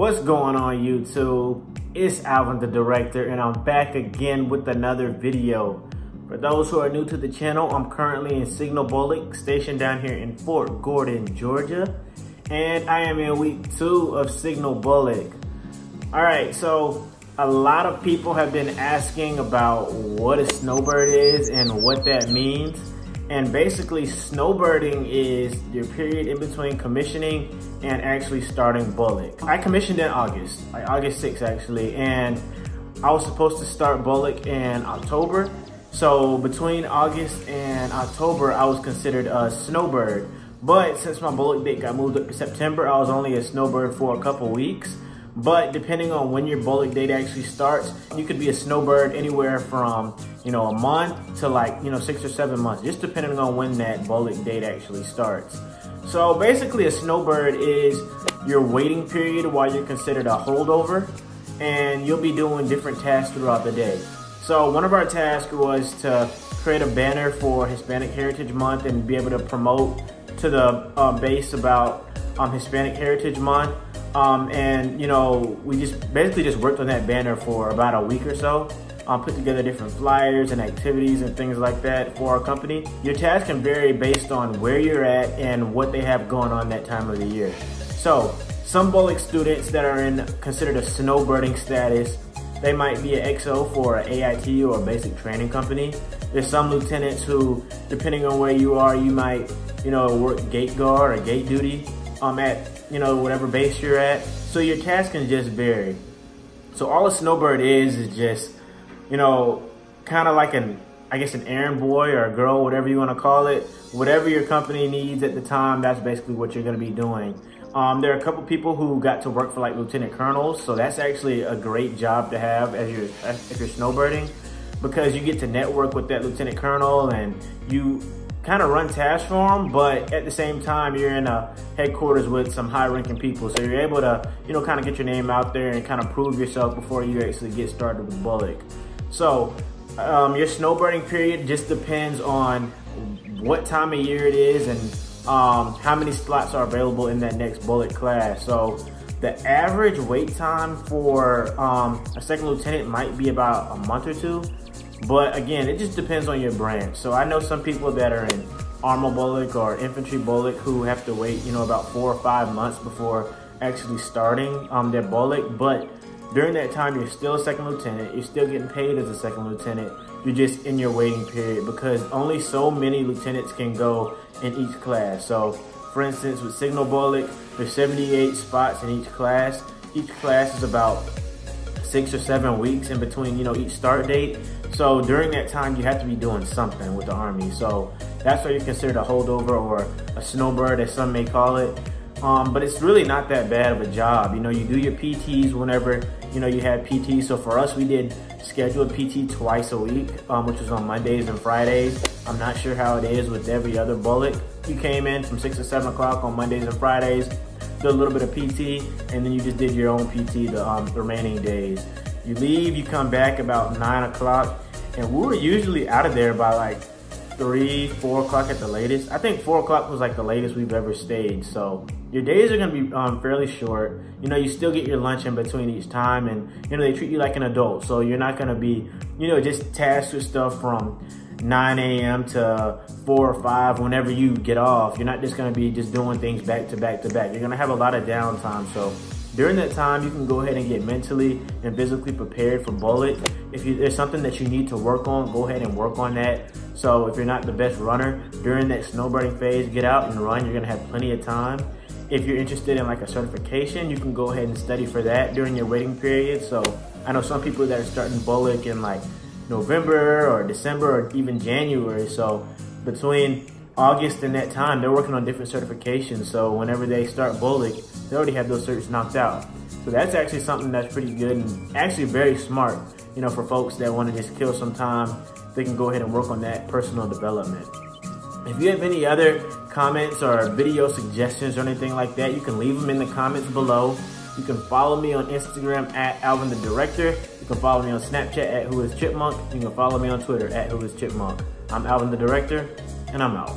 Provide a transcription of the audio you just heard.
What's going on YouTube? It's Alvin the Director and I'm back again with another video. For those who are new to the channel, I'm currently in Snowbirding, stationed down here in Fort Gordon, Georgia. And I am in week 2 of Snowbirding. Alright, so a lot of people have been asking about what a snowbird is and what that means. And basically, snowbirding is your period in between commissioning and actually starting bullock. I commissioned in August, like August 6th actually, and I was supposed to start bullock in October. So between August and October, I was considered a snowbird. But since my bullock date got moved up to September, I was only a snowbird for a couple weeks. But depending on when your bullock date actually starts, you could be a snowbird anywhere from, a month to 6 or 7 months, just depending on when that bullock date actually starts. So basically a snowbird is your waiting period while you're considered a holdover, and you'll be doing different tasks throughout the day. So one of our tasks was to create a banner for Hispanic Heritage Month and be able to promote to the base about Hispanic Heritage Month. We just worked on that banner for about a week or so. Put together different flyers and activities and things like that for our company. Your task can vary based on where you're at and what they have going on that time of the year. So some bullock students that are considered a snowbirding status, they might be an XO for an AIT or a basic training company. There's some lieutenants who, depending on where you are, you might, work gate guard or gate duty at whatever base you're at. So your task can just vary. So all a snowbird is just, kind of like an errand boy or a girl, whatever you want to call it. Whatever your company needs at the time, that's basically what you're going to be doing. There are a couple people who got to work for like lieutenant colonels, so that's actually a great job to have if you're snowbirding, because you get to network with that lieutenant colonel and you kind of run tasks for them, but at the same time you're in a headquarters with some high-ranking people, so you're able to kind of get your name out there and kind of prove yourself before you actually get started with bullock. So your snowbirding period just depends on what time of year it is and how many slots are available in that next bullock class. So the average wait time for a second lieutenant might be about a month or two. But again, it just depends on your branch. So I know some people that are in armor bullock or infantry bullock who have to wait, about 4 or 5 months before actually starting their bullock. But during that time, you're still a second lieutenant. You're still getting paid as a second lieutenant. You're just in your waiting period because only so many lieutenants can go in each class. So for instance, with signal bullock, there's 78 spots in each class. Each class is about 6 or 7 weeks in between, each start date. So during that time, you have to be doing something with the Army. So that's why you're considered a holdover or a snowbird, as some may call it. But it's really not that bad of a job. You do your PTs whenever, you have PT. So for us, we did scheduled PT twice a week, which was on Mondays and Fridays. I'm not sure how it is with every other bullock. You came in from 6 or 7 o'clock on Mondays and Fridays, did a little bit of PT, and then you just did your own PT the remaining days. You leave, you come back about 9 o'clock, and we were usually out of there by like 3, 4 o'clock at the latest. I think 4 o'clock was like the latest we've ever stayed. So your days are gonna be fairly short. You still get your lunch in between each time, and they treat you like an adult. So you're not gonna be, just tasked with stuff from 9 a.m. to 4 or 5 whenever you get off. You're not just gonna be just doing things back to back to back. You're gonna have a lot of downtime. So during that time, you can go ahead and get mentally and physically prepared for bullock. If there's something that you need to work on, go ahead and work on that. So if you're not the best runner during that snowbirding phase, get out and run. You're gonna have plenty of time. If you're interested in like a certification, you can go ahead and study for that during your waiting period. So I know some people that are starting bullock in like November or December or even January. So between August and that time, they're working on different certifications. So whenever they start bullock, they already have those certs knocked out. So that's actually something that's pretty good and actually very smart, for folks that want to just kill some time. They can go ahead and work on that personal development. If you have any other comments or video suggestions or anything like that, you can leave them in the comments below. You can follow me on Instagram at AlvinTheDirector. You can follow me on Snapchat at WhoIsChipmunk. You can follow me on Twitter at WhoIsChipmunk. I'm Alvin the Director, and I'm out.